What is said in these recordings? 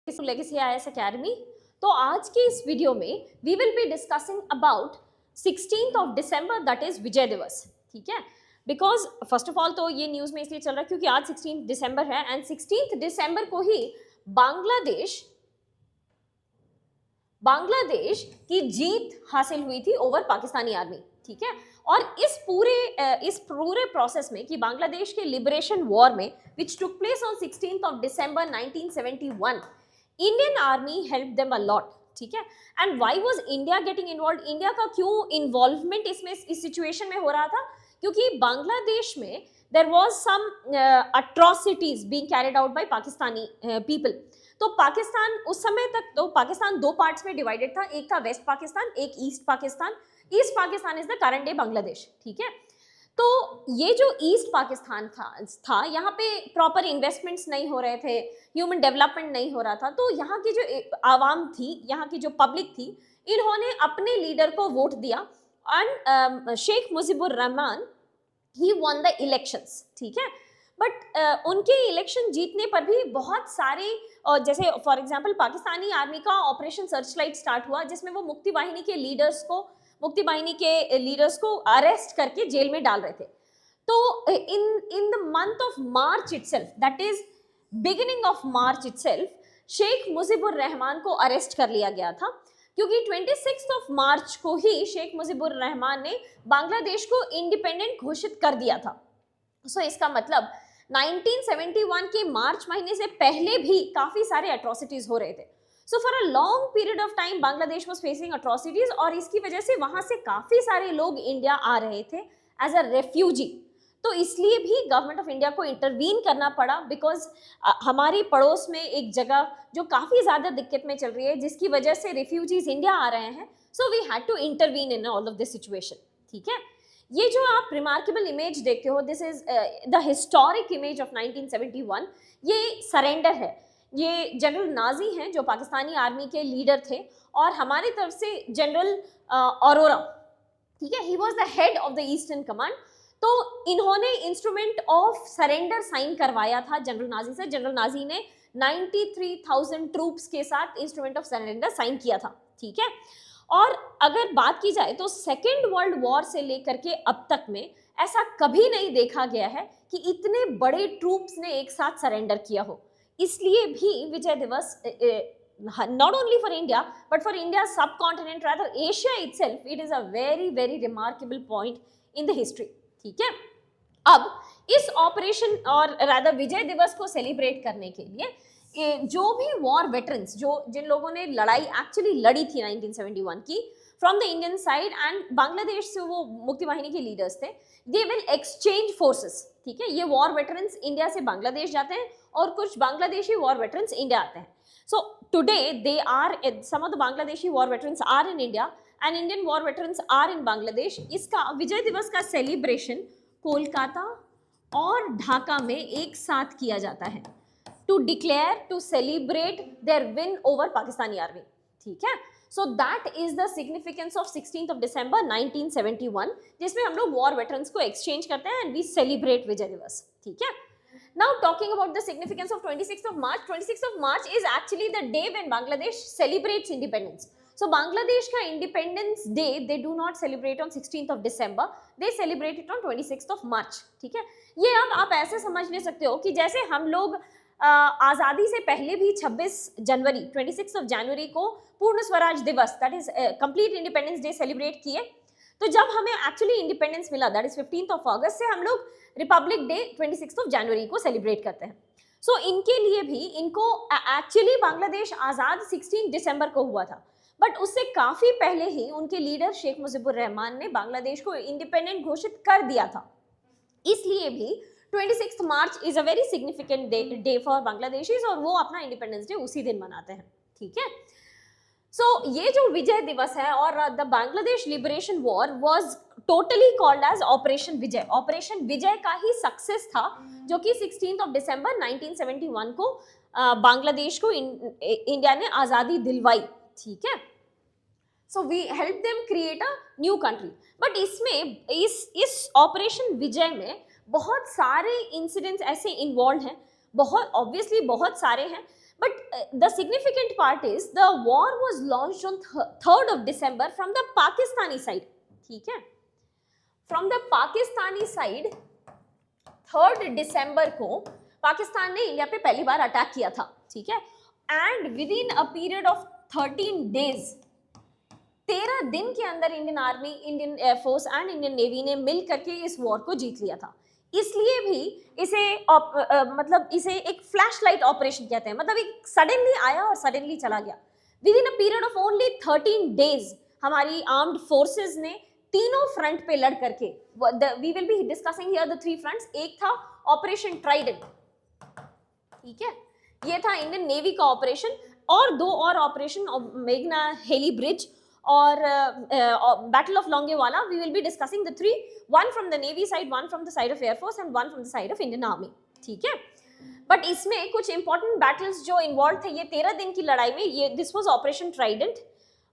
Legacy IAS academy. तो आज के इस वीडियो में we will be discussing about 16th of December, that is Vijay Diwas. ठीक है, बिकॉज फर्स्ट ऑफ ऑल तो ये न्यूज में इसलिए चल रहा है क्योंकि आज 16 दिसंबर है एंड 16 दिसंबर को ही बांग्लादेश की जीत हासिल हुई थी ओवर पाकिस्तानी आर्मी। ठीक है, और इस पूरे प्रोसेस में कि बांग्लादेश के लिबरेशन वॉर में which took place on 16th of December 1971, Indian army help them a lot. ठीक है, and why was India getting involve? India का क्यों इन्वॉल्वमेंट इसमें इस सिचुएशन में हो रहा था? क्योंकि बांग्लादेश में there was some atrocities being carried out by Pakistani people. तो पाकिस्तान उस समय तक तो पाकिस्तान दो पार्ट्स में डिवाइडेड था, एक था वेस्ट पाकिस्तान, एक east Pakistan. East Pakistan is the current day Bangladesh. ठीक है, तो ये जो ईस्ट पाकिस्तान था यहाँ पे प्रॉपर इन्वेस्टमेंट्स नहीं हो रहे थे, ह्यूमन डेवलपमेंट नहीं हो रहा था। तो यहाँ की जो आवाम थी, यहाँ की जो पब्लिक थी, इन्होंने अपने लीडर को वोट दिया and Sheikh Mujibur Rahman he won the elections. ठीक है, बट उनके इलेक्शन जीतने पर भी बहुत सारे जैसे फॉर एग्जांपल पाकिस्तानी आर्मी का ऑपरेशन सर्चलाइट स्टार्ट हुआ, जिसमें वो मुक्ति बाहिनी के लीडर्स को अरेस्ट करके जेल में डाल रहे थे। तो in the month of March itself, that is beginning of March itself, Sheikh Mujibur Rahman को अरेस्ट कर लिया गया था, क्योंकि 26 ऑफ मार्च को ही शेख मुजीबुर रहमान ने बांग्लादेश को इंडिपेंडेंट घोषित कर दिया था। सो इसका मतलब 1971 के मार्च महीने से पहले भी काफी सारे अट्रॉसिटीज हो रहे थे। So for a long period of time Bangladesh was facing atrocities, और इसकी वजह से वहां से काफी सारे लोग इंडिया आ रहे थे एज अ रेफ्यूजी। तो इसलिए भी गवर्नमेंट ऑफ इंडिया को इंटरवीन करना पड़ा, बिकॉज हमारे पड़ोस में एक जगह जो काफी ज्यादा दिक्कत में चल रही है, जिसकी वजह से रेफ्यूजीज इंडिया आ रहे हैं। So we had to intervene in all of this situation. ठीक है, ये जो आप रिमार्केबल इमेज देखते हो, this is the historic image of 1971। ये सरेंडर है, ये जनरल नाजी हैं जो पाकिस्तानी आर्मी के लीडर थे, और हमारी तरफ से जनरल अरोरा, ठीक है, he was the head of the eastern command. तो इन्होंने इंस्ट्रूमेंट ऑफ सरेंडर साइन करवाया था जनरल नाजी से। जनरल नाजी ने 93,000 ट्रूप्स के साथ इंस्ट्रूमेंट ऑफ सरेंडर साइन किया था। ठीक है, और अगर बात की जाए तो सेकेंड वर्ल्ड वॉर से लेकर के अब तक में ऐसा कभी नहीं देखा गया है कि इतने बड़े ट्रूप्स ने एक साथ सरेंडर किया हो। इसलिए भी विजय दिवस not only for India but for India's subcontinent, rather Asia itself, it is a very very remarkable point in the history. ठीक है, अब इस ऑपरेशन और रादर विजय दिवस को सेलिब्रेट करने के लिए जो भी वॉर वेटरन्स, जिन लोगों ने लड़ाई एक्चुअली लड़ी थी 1971 की from the Indian side and Bangladesh से, वो मुक्ति वाहिनी के लीडर्स थे, दे विल एक्सचेंज फोर्सेस। ठीक है, ये वॉर वेटरन्स इंडिया से बांग्लादेश जाते हैं और कुछ बांग्लादेशी वॉर वेटरन्स इंडिया आते हैं। So today they are, some of the Bangladeshi war veterans are in India and Indian war veterans are in Bangladesh. इसका विजय दिवस का सेलिब्रेशन कोलकाता और ढाका में एक साथ किया जाता है to declare, to celebrate their win over Pakistani army. ठीक है, so that is the significance of 16th of December 1971, जिसमें हम लोग war veterans को exchange करते हैं and we celebrate विजय दिवस। ठीक है, now talking about the significance of 26th of March, 26th of March is actually the day when Bangladesh celebrates independence. So Bangladesh का independence day they do not celebrate on 16th of December, they celebrate it on 26th of March. ठीक है, ये अब आप ऐसे समझ ले सकते हो कि जैसे हम लोग आज़ादी से पहले भी 26 जनवरी 26 ऑफ जनवरी को पूर्ण स्वराज दिवस, that is complete independence day celebrate किए। तो जब हमें एक्चुअली इंडिपेंडेंस मिला, दैट इज 15th ऑफ अगस्त, से हम लोग रिपब्लिक डे 26 ऑफ जनवरी को सेलिब्रेट करते हैं। सो इनके लिए भी, इनको एक्चुअली बांग्लादेश आज़ाद 16 दिसंबर को हुआ था, बट उससे काफ़ी पहले ही उनके लीडर शेख मुजीबुर रहमान ने बांग्लादेश को इंडिपेंडेंट घोषित कर दिया था। इसलिए भी 26 March is a very significant day for Bangladeshis, और वो अपना इंडिपेंडेंस डे उसी दिन मनाते हैं। ठीक है, सो ये जो विजय दिवस है और the Bangladesh liberation war was totally called as operation Vijay. Operation Vijay का ही सक्सेस था, जो कि 16th ऑफ दिसंबर 1971 को बांग्लादेश को इंडिया ने आज़ादी दिलवाई। ठीक है, so we help them create a new country. But इसमें इस ऑपरेशन विजय में बहुत सारे इंसिडेंट्स ऐसे इन्वॉल्व हैं, बहुत ऑब्वियसली बहुत सारे हैं, But the significant part is the war was launched on 3rd of December from the Pakistani side. ठीक है, from the Pakistani side 3rd December को पाकिस्तान ने इंडिया पे पहली बार अटैक किया था. ठीक है, and with in a period of 13 days, 13 दिन के अंदर Indian army, Indian air force and Indian navy ने मिल करके इस वॉर को जीत लिया था. इसलिए भी इसे मतलब इसे एक फ्लैश लाइट ऑपरेशन कहते हैं. मतलब एक सडनली आया और सडनली चला गया. Within a period of only 13 days हमारी आर्म्ड फोर्सेस ने तीनों फ्रंट पे लड़ करके, we will be discussing here the 3 fronts. एक था ऑपरेशन ट्राइडेंट. ठीक है, ये था इंडियन नेवी का ऑपरेशन. और 2 और ऑपरेशन, मेघना हेली ब्रिज और battle of Longewala. We will be discussing the 3, one from the navy side, one from the side of air force and one from the side of Indian army. ठीक है, but इसमें कुछ important battles जो involve थे ये 13 दिन की लड़ाई में. ये this was operation Trident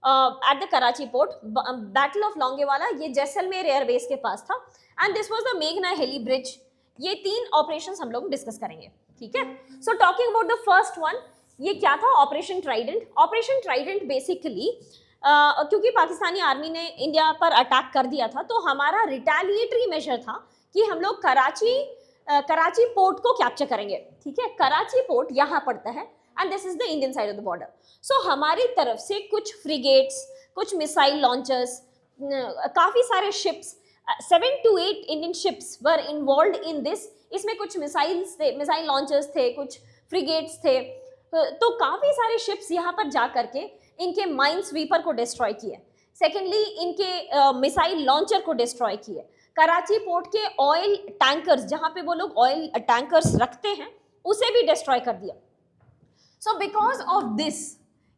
at the Karachi port. Battle of Longewala ये जैसलमेर एयरबेस के पास था. एंड दिस वाज द मेघना हेली ब्रिज. ये 3 ऑपरेशंस हम लोग डिस्कस करेंगे. ठीक है, so talking about the first one, ये क्या था operation Trident. Operation Trident basically क्योंकि पाकिस्तानी आर्मी ने इंडिया पर अटैक कर दिया था, तो हमारा रिटेलिएटरी मेजर था कि हम लोग कराची पोर्ट को कैप्चर करेंगे. ठीक है, कराची पोर्ट यहाँ पड़ता है and this is the Indian side of the border. So हमारी तरफ से कुछ फ्रिगेट्स, कुछ मिसाइल लॉन्चर्स, काफ़ी सारे ships, 7 to 8 Indian ships were involve in this. इसमें कुछ मिसाइल्स थे, मिसाइल लॉन्चर्स थे, कुछ फ्रिगेट्स थे. तो काफ़ी सारे शिप्स यहाँ पर जा करके इनके माइन स्वीपर को डिस्ट्रॉय किए. सेकेंडली इनके मिसाइल लॉन्चर को डिस्ट्रॉय किए. कराची पोर्ट के ऑयल टैंकर्स, जहाँ पे वो लोग ऑयल टैंकर्स रखते हैं, उसे भी डिस्ट्रॉय कर दिया. सो बिकॉज ऑफ दिस,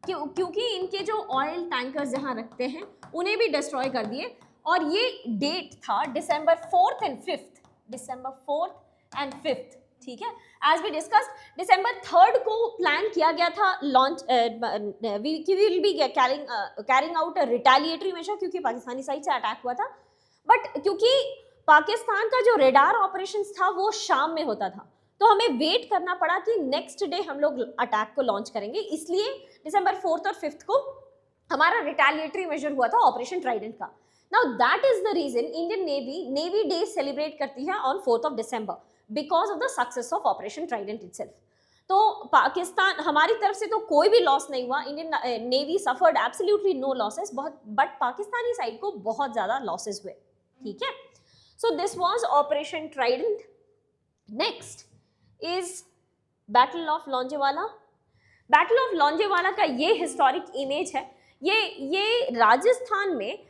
क्योंकि इनके जो ऑयल टैंकर्स जहाँ रखते हैं उन्हें भी डिस्ट्रॉय कर दिए. और ये डेट था December 4th and 5th. December 4th and 5th. ठीक है, as we discuss December 3rd को प्लान किया गया था launch. We will be carrying out a retaliatory measure क्योंकि पाकिस्तानी साइड से अटैक हुआ था. बट क्योंकि पाकिस्तान का जो रेडार ऑपरेशंस था वो शाम में होता था, तो हमें वेट करना पड़ा कि नेक्स्ट डे हम लोग अटैक को लॉन्च करेंगे. इसलिए December 4th और 5th को हमारा रिटेलिएटरी मेजर हुआ था ऑपरेशन ट्राइडेंट का. Now that is the reason Indian navy day celebrate करती है on 4th of December because of the success of Operation Trident itself. तो पाकिस्तान, हमारी तरफ से तो कोई भी लॉस नहीं हुआ. Indian navy suffered absolutely no losses, but Pakistani side को बहुत ज़्यादा लॉसेस हुए. ठीक है, so this was operation Trident. Next is battle of Longewala. Battle of Longewala का ये हिस्टोरिक इमेज है. ये राजस्थान में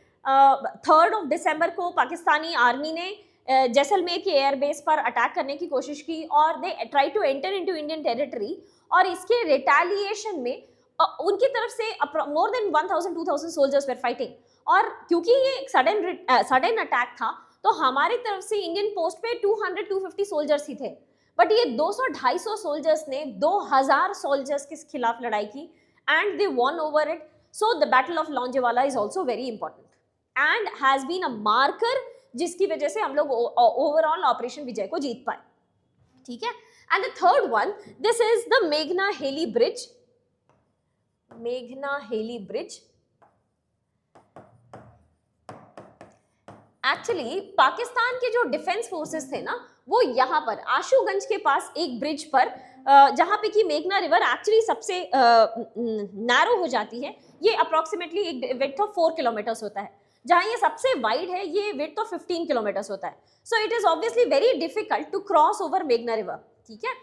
3rd of December को पाकिस्तानी आर्मी ने जैसलमेर के एयरबेस पर अटैक करने की कोशिश की और they try to enter into Indian territory. और इसके रिटेलिएशन में उनकी तरफ से more than 1000-2000 soldiers were fighting. और क्योंकि ये एक सडन अटैक था, तो हमारी तरफ से इंडियन पोस्ट पे 200-250 सोल्जर्स ही थे. बट ये 200-250 सोल्जर्स ने 2000 सोल्जर्स के खिलाफ लड़ाई की and they won over it. So the battle of Longewala is also very important and has been a marker, जिसकी वजह से हम लोग ओवरऑल ऑपरेशन विजय को जीत पाए. ठीक है, and the third one, this is the मेघना हेली ब्रिज. मेघना हेली ब्रिज एक्चुअली पाकिस्तान के जो डिफेंस फोर्सेस थे ना, वो यहाँ पर आशुगंज के पास एक ब्रिज पर, जहाँ पे कि मेघना रिवर एक्चुअली सबसे नैरो हो जाती है. ये अप्रोक्सीमेटली एक विड्थ ऑफ 4 किलोमीटर्स होता है, जहाँ ये सबसे वाइड है ये विड्थ ऑफ 15 किलोमीटर्स होता है. So it is obviously very difficult to cross over मेघना रिवर. ठीक है,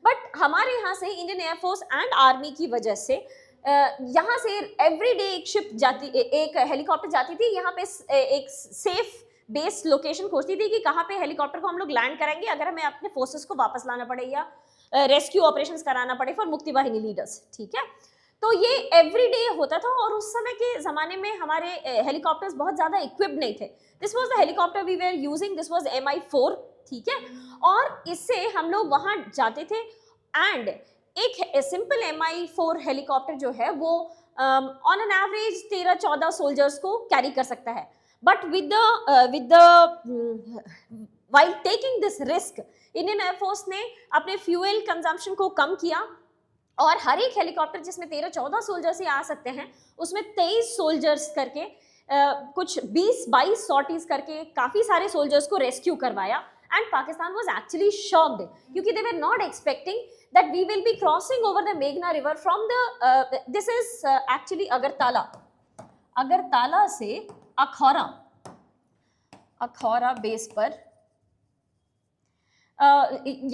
बट हमारे यहाँ से इंडियन एयरफोर्स एंड आर्मी की वजह से यहाँ से एवरीडे एक शिप जाती, एक हेलीकॉप्टर जाती थी. यहाँ पे एक सेफ बेस लोकेशन खोजती थी कि कहाँ पे हेलीकॉप्टर को हम लोग लैंड करेंगे अगर हमें अपने फोर्सेस को वापस लाना पड़े या रेस्क्यू ऑपरेशंस कराना पड़े फॉर मुक्ति वाहिनी लीडर्स. ठीक है, तो ये एवरीडे होता था. और उस समय के ज़माने में हमारे हेलीकॉप्टर्स बहुत ज़्यादा इक्विप्ड नहीं थे. This was the helicopter we were using, this was Mi-4. ठीक है, और इससे हम लोग वहाँ जाते थे एंड एक सिंपल Mi-4 हेलीकॉप्टर जो है वो ऑन एन एवरेज 13-14 सोल्जर्स को कैरी कर सकता है. But while taking this risk, Indian air force ने अपने फ्यूल कंजम्पशन को कम किया और हर एक हेलीकॉप्टर जिसमें 13-14 सोल्जर्स ही आ सकते हैं, उसमें 23 सोल्जर्स करके कुछ 20-22 सॉर्टीज करके काफ़ी सारे सोल्जर्स को रेस्क्यू करवाया. And Pakistan was actually shocked क्योंकि they were not expecting that we will be crossing over the Meghna river from the this is actually Agartala से अखौरा बेस पर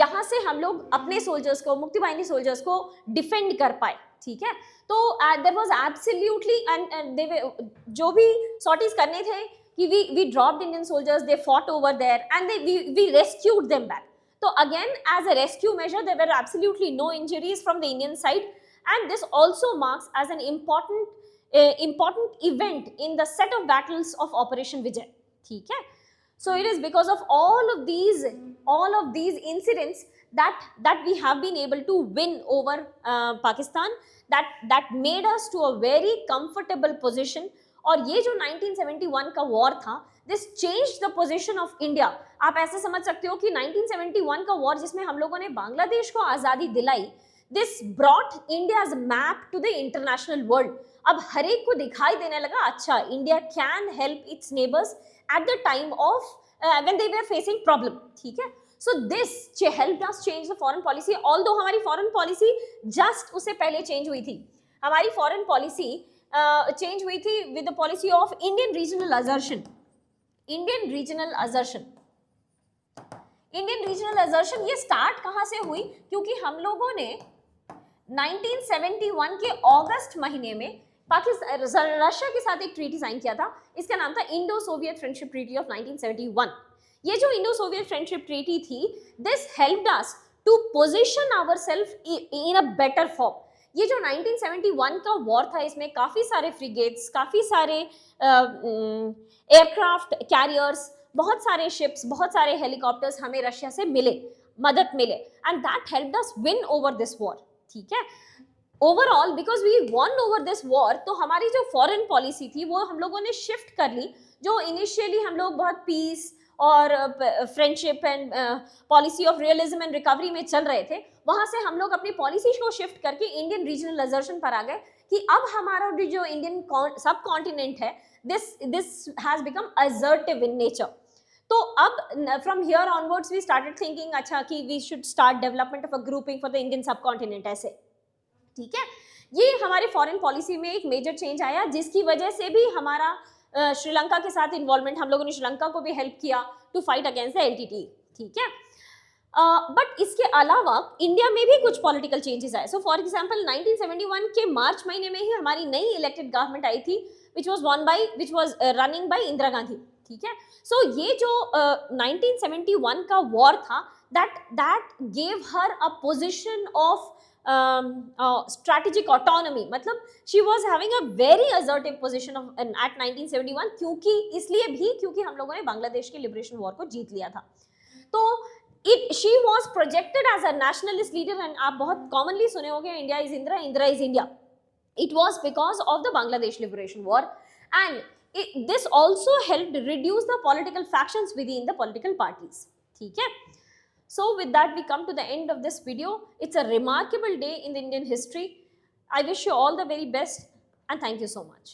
यहाँ से हम लोग अपने सोल्जर्स को, मुक्ति बाहिनी सोल्जर्स को डिफेंड कर पाए. ठीक है, तो देयर वाज एब्सोल्युटली एंड जो भी सॉर्टीज करने थे कि we dropped Indian soldiers, they fought over there and we rescued them back. So again, as a rescue measure, there were absolutely no injuries from the Indian side, and this also marks as an important event in the set of battles of Operation Vijay. ठीक है? So it is because of all of these incidents that we have been able to win over Pakistan. That made us to a very comfortable position. और ये जो 1971 का war था, this change the position of India. आप ऐसे समझ सकते हो कि 1971 का वॉर जिसमें हम लोगों ने बांग्लादेश को आज़ादी दिलाई, this brought India's map to the international world. अब हर एक को दिखाई देने लगा, अच्छा India can help its neighbours at the time of when they were facing problem. ठीक है, so this helped us change the foreign policy. Although हमारी फॉरेन पॉलिसी जस्ट उससे पहले चेंज हुई थी. हमारी फॉरेन पॉलिसी चेंज हुई थी with the policy of Indian regional assertion. Indian regional assertion ये स्टार्ट कहाँ से हुई? क्योंकि हम लोगों ने 1971 के अगस्त महीने में पाकिस्तान रशिया के साथ एक ट्रीटी साइन किया था. इसका नाम था Indo Soviet friendship treaty of 1971. ये जो इंडो सोवियत फ्रेंडशिप ट्रीटी थी, this helped us to position ourselves in a better form. ये जो 1971 का वॉर था, इसमें काफ़ी सारे फ्रिगेट्स, काफ़ी सारे एयरक्राफ्ट कैरियर्स, बहुत सारे शिप्स, बहुत सारे हेलीकॉप्टर्स हमें रशिया से मदद मिले and that helped us win over this war. ठीक है, overall because we won over this war, तो हमारी जो फॉरेन पॉलिसी थी वो हम लोगों ने शिफ्ट कर ली. जो इनिशियली हम लोग बहुत पीस और friendship and policy of realism and recovery में चल रहे थे, वहाँ से हम लोग अपनी पॉलिसी को शिफ्ट करके इंडियन रीजनल असर्शन पर आ गए कि अब हमारा जो इंडियन सब कॉन्टिनेंट है, this has become assertive in nature. तो अब from here onwards we started thinking, अच्छा कि we should start development of a grouping for the Indian subcontinent ऐसे. ठीक है, ये हमारे फॉरेन पॉलिसी में एक मेजर चेंज आया, जिसकी वजह से भी हमारा श्रीलंका के साथ इन्वॉल्वमेंट, हम लोगों ने श्रीलंका को भी हेल्प किया to fight against the LTTE. ठीक है, बट इसके अलावा इंडिया में भी कुछ पॉलिटिकल चेंजेस आए. सो फॉर एग्जांपल 1971 के मार्च महीने में ही हमारी नई इलेक्टेड गवर्नमेंट आई थी, which was running by Indira Gandhi. ठीक है, सो ये जो 1971 का वॉर था, that gave her a position of strategic autonomy. मतलब she was having a very assertive position at 1971, क्योंकि हम लोगों ने बांग्लादेश के लिबरेशन वॉर को जीत लिया था. तो she was projected as a nationalist leader, and आप बहुत commonly सुने होंगे India is Indra, Indra is India. It was because of the Bangladesh liberation war, and this also helped reduce the political factions within the political parties. ठीक है. So with that we come to the end of this video. It's a remarkable day in the Indian history. I wish you all the very best and thank you so much.